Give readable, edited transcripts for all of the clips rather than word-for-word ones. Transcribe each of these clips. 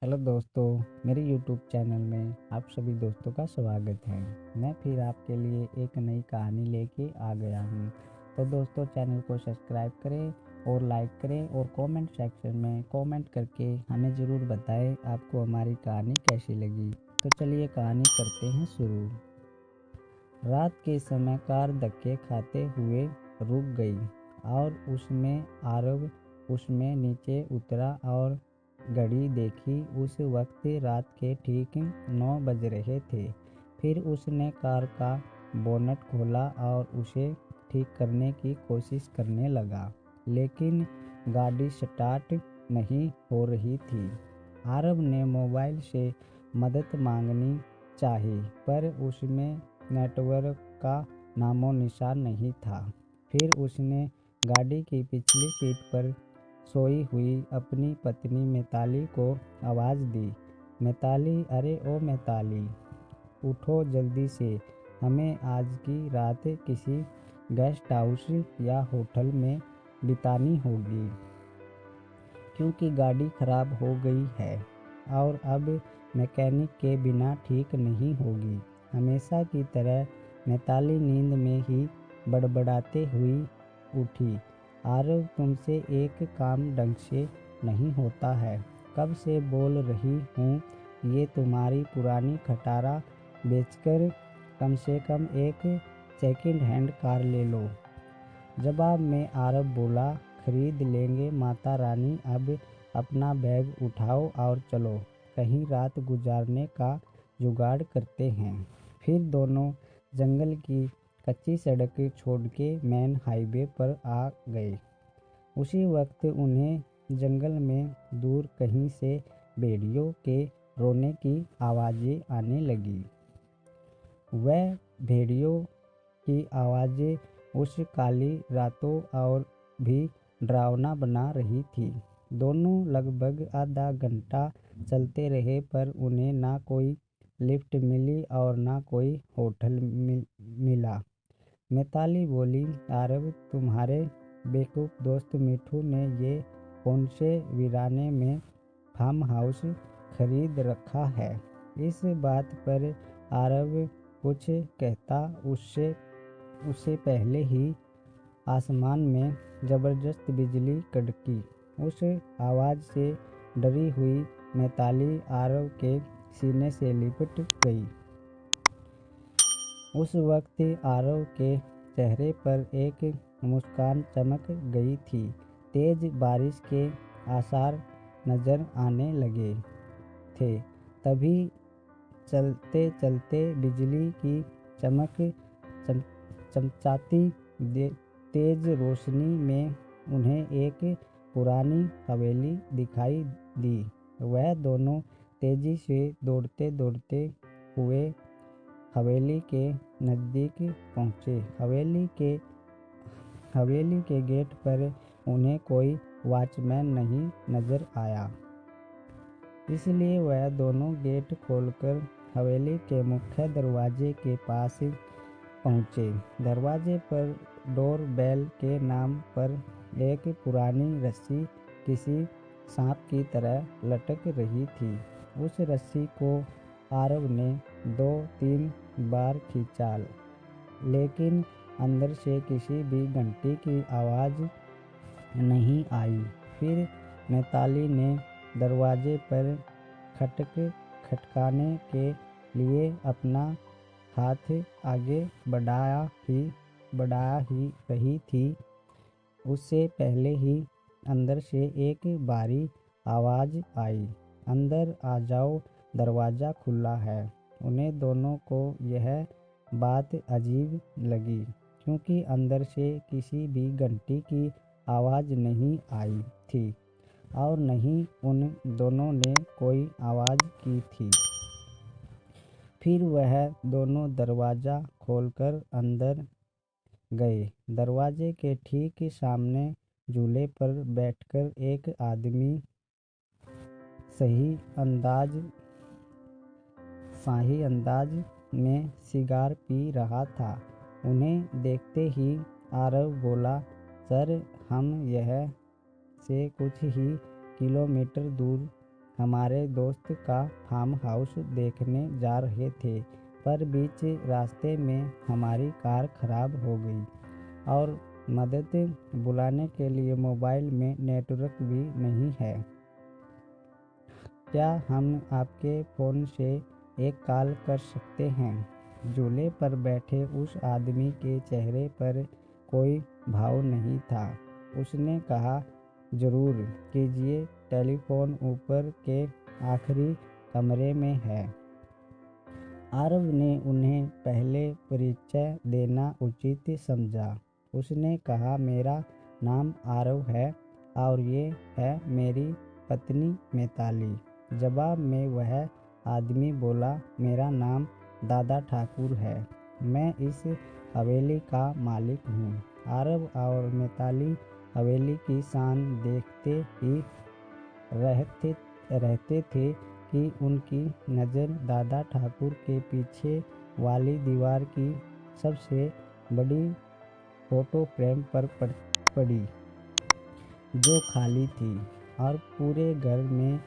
Hello दोस्तों, मेरे YouTube channel में आप सभी दोस्तों का स्वागत है। मैं फिर आपके लिए एक नई कहानी लेके आ गया हूँ। तो दोस्तों, चैनल को सब्सक्राइब करें और लाइक करें और कमेंट सेक्शन में कमेंट करके हमें ज़रूर बताएं आपको हमारी कहानी कैसी लगी। तो चलिए कहानी करते हैं शुरू। रात के समय कार धक्के खाते हुए रुक गई और उसमें आरव उसमें नीचे उतरा और घड़ी देखी। उस वक्त रात के ठीक 9 बज रहे थे। फिर उसने कार का बोनट खोला और उसे ठीक करने की कोशिश करने लगा, लेकिन गाड़ी स्टार्ट नहीं हो रही थी। आरव ने मोबाइल से मदद मांगनी चाही, पर उसमें नेटवर्क का नामो निशान नहीं था। फिर उसने गाड़ी की पिछली सीट पर सोई हुई अपनी पत्नी मिताली को आवाज़ दी, मिताली, अरे ओ मिताली, उठो जल्दी से, हमें आज की रात किसी गेस्ट हाउस या होटल में बितानी होगी, क्योंकि गाड़ी खराब हो गई है और अब मैकेनिक के बिना ठीक नहीं होगी। हमेशा की तरह मिताली नींद में ही बड़बड़ाते हुई उठी, आरव, तुमसे एक काम ढंग से नहीं होता है। कब से बोल रही हूँ ये तुम्हारी पुरानी खटारा बेचकर कम से कम एक सेकंड हैंड कार ले लो। जवाब में आरव बोला, खरीद लेंगे माता रानी, अब अपना बैग उठाओ और चलो, कहीं रात गुजारने का जुगाड़ करते हैं। फिर दोनों जंगल की कच्ची सड़क छोड़ के मेन हाईवे पर आ गए। उसी वक्त उन्हें जंगल में दूर कहीं से भेड़ियों के रोने की आवाज़ें आने लगी। वह भेड़ियों की आवाज़ें उस काली रातों और भी डरावना बना रही थी। दोनों लगभग आधा घंटा चलते रहे, पर उन्हें ना कोई लिफ्ट मिली और ना कोई होटल मिला। मिताली बोली, आरव, तुम्हारे बेवकूफ़ दोस्त मिठू ने ये कौन से वीराने में फार्म हाउस खरीद रखा है। इस बात पर आरव कुछ कहता उससे पहले ही आसमान में ज़बरदस्त बिजली कड़की। उस आवाज़ से डरी हुई मिताली आरव के सीने से लिपट गई। उस वक्त आरव के चेहरे पर एक मुस्कान चमक गई थी। तेज बारिश के आसार नजर आने लगे थे। तभी चलते चलते बिजली की चमक चमचाती तेज रोशनी में उन्हें एक पुरानी हवेली दिखाई दी। वह दोनों तेजी से दौड़ते दौड़ते हुए हवेली के नज़दीक पहुँचे। हवेली के गेट पर उन्हें कोई वॉचमैन नहीं नजर आया, इसलिए वह दोनों गेट खोलकर हवेली के मुख्य दरवाजे के पास पहुँचे। दरवाजे पर डोर बेल के नाम पर एक पुरानी रस्सी किसी सांप की तरह लटक रही थी। उस रस्सी को आरव ने 2-3 बार खींचा, लेकिन अंदर से किसी भी घंटी की आवाज़ नहीं आई। फिर मिताली ने दरवाजे पर खटकाने के लिए अपना हाथ आगे बढ़ाया ही रही थी, उससे पहले ही अंदर से एक भारी आवाज़ आई, अंदर आ जाओ, दरवाज़ा खुला है। उन्हें दोनों को यह बात अजीब लगी, क्योंकि अंदर से किसी भी घंटी की आवाज़ नहीं आई थी और नहीं उन दोनों ने कोई आवाज़ की थी। फिर वह दोनों दरवाज़ा खोलकर अंदर गए। दरवाजे के ठीक सामने झूले पर बैठकर एक आदमी शाही अंदाज में सिगार पी रहा था। उन्हें देखते ही आरव बोला, सर, हम यह से कुछ ही किलोमीटर दूर हमारे दोस्त का फार्म हाउस देखने जा रहे थे, पर बीच रास्ते में हमारी कार खराब हो गई और मदद बुलाने के लिए मोबाइल में नेटवर्क भी नहीं है। क्या हम आपके फ़ोन से एक कॉल कर सकते हैं? झूले पर बैठे उस आदमी के चेहरे पर कोई भाव नहीं था। उसने कहा, ज़रूर कीजिए, टेलीफोन ऊपर के आखिरी कमरे में है। आरव ने उन्हें पहले परिचय देना उचित समझा। उसने कहा, मेरा नाम आरव है और ये है मेरी पत्नी मिताली। जवाब में वह आदमी बोला, मेरा नाम दादा ठाकुर है, मैं इस हवेली का मालिक हूँ। आरव और मिताली हवेली की शान देखते ही रहते थे कि उनकी नज़र दादा ठाकुर के पीछे वाली दीवार की सबसे बड़ी फोटो फ्रेम पर पड़ी, जो खाली थी और पूरे घर में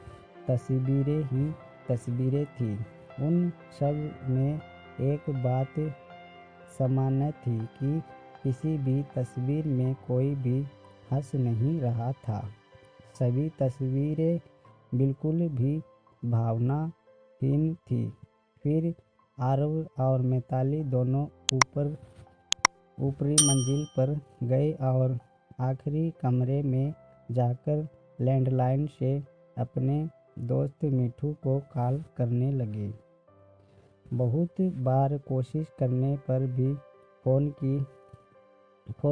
तस्वीरें ही तस्वीरें थी। उन सब में एक बात सामान्य थी कि किसी भी तस्वीर में कोई भी हंस नहीं रहा था। सभी तस्वीरें बिल्कुल भी भावनाहीन थी। फिर आरव और मिताली दोनों ऊपरी मंजिल पर गए और आखिरी कमरे में जाकर लैंडलाइन से अपने दोस्त मिठू को कॉल करने लगे। बहुत बार कोशिश करने पर भी फ़ोन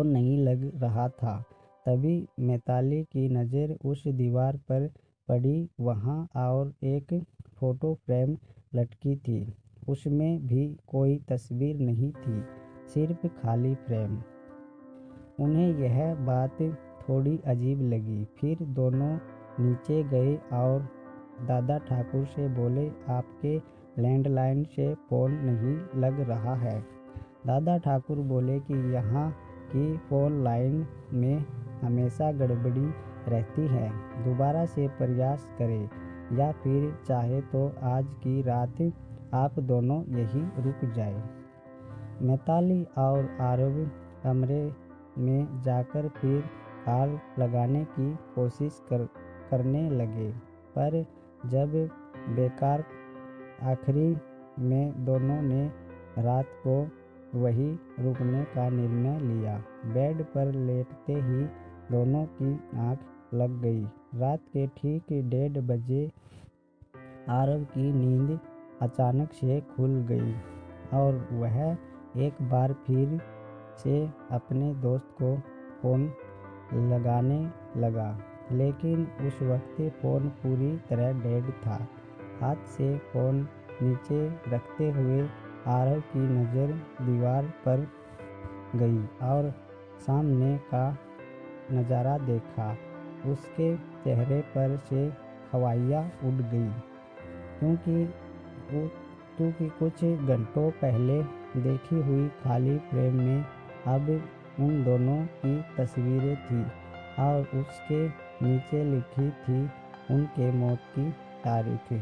नहीं लग रहा था। तभी मिताली की नज़र उस दीवार पर पड़ी। वहाँ और एक फ़ोटो फ्रेम लटकी थी। उसमें भी कोई तस्वीर नहीं थी, सिर्फ खाली फ्रेम। उन्हें यह बात थोड़ी अजीब लगी। फिर दोनों नीचे गए और दादा ठाकुर से बोले, आपके लैंडलाइन से फ़ोन नहीं लग रहा है। दादा ठाकुर बोले कि यहाँ की फ़ोन लाइन में हमेशा गड़बड़ी रहती है, दोबारा से प्रयास करें या फिर चाहे तो आज की रात आप दोनों यहीं रुक जाए। मिताली और आरव कमरे में जाकर फिर कॉल लगाने की कोशिश करने लगे, पर जब बेकार आखिरी में दोनों ने रात को वहीं रुकने का निर्णय लिया। बेड पर लेटते ही दोनों की आंख लग गई। रात के ठीक 1:30 बजे आरव की नींद अचानक से खुल गई और वह एक बार फिर से अपने दोस्त को फ़ोन लगाने लगा, लेकिन उस वक्त फ़ोन पूरी तरह डेड था। हाथ से फ़ोन नीचे रखते हुए आरव की नज़र दीवार पर गई और सामने का नज़ारा देखा। उसके चेहरे पर से हवाइयाँ उड़ गई, क्योंकि कुछ घंटों पहले देखी हुई खाली फ्रेम में अब उन दोनों की तस्वीरें थी और उसके नीचे लिखी थी उनके मौत की तारीख।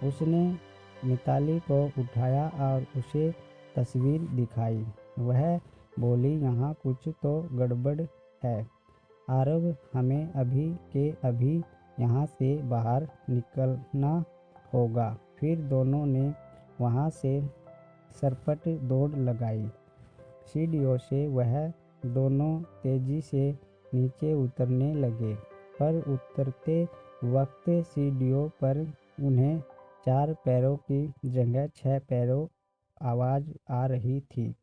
उसने मिताली को उठाया और उसे तस्वीर दिखाई। वह बोली, यहाँ कुछ तो गड़बड़ है आरव, हमें अभी के अभी यहाँ से बाहर निकलना होगा। फिर दोनों ने वहाँ से सरपट दौड़ लगाई। सीढ़ियों से वह दोनों तेजी से नीचे उतरने लगे, पर उतरते वक्त सीढ़ियों पर उन्हें 4 पैरों की जगह 6 पैरों आवाज़ आ रही थी।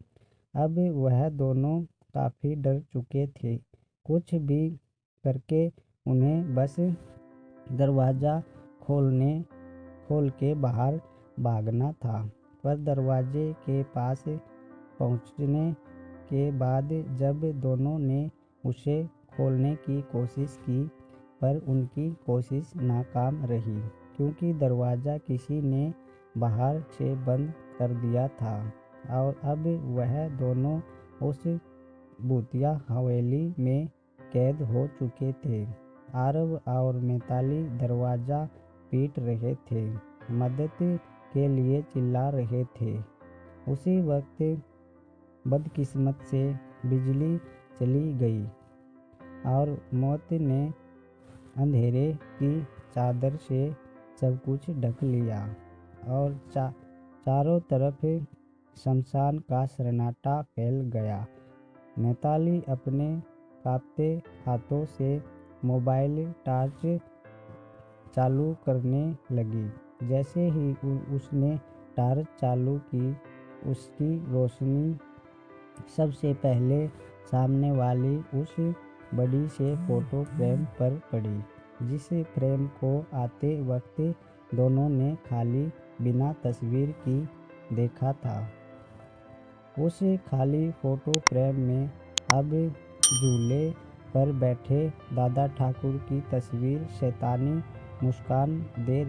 अब वह दोनों काफ़ी डर चुके थे। कुछ भी करके उन्हें बस दरवाज़ा खोल के बाहर भागना था। पर दरवाजे के पास पहुंचने के बाद जब दोनों ने उसे खोलने की कोशिश की, पर उनकी कोशिश नाकाम रही, क्योंकि दरवाज़ा किसी ने बाहर से बंद कर दिया था और अब वह दोनों उस भूतिया हवेली में कैद हो चुके थे। आरव और मिताली दरवाज़ा पीट रहे थे, मदद के लिए चिल्ला रहे थे। उसी वक्त बदकिस्मत से बिजली चली गई और मौत ने अंधेरे की चादर से सब कुछ ढक लिया और चारों तरफ शमशान का सन्नाटा फैल गया। नैताली अपने कांपते हाथों से मोबाइल टॉर्च चालू करने लगी। जैसे ही उसने टॉर्च चालू की, उसकी रोशनी सबसे पहले सामने वाली उस बड़ी से फोटो फ्रेम पर पड़ी, जिस फ्रेम को आते वक्त दोनों ने खाली बिना तस्वीर की देखा था। उस खाली फोटो फ्रेम में अब झूले पर बैठे दादा ठाकुर की तस्वीर शैतानी मुस्कान दे रही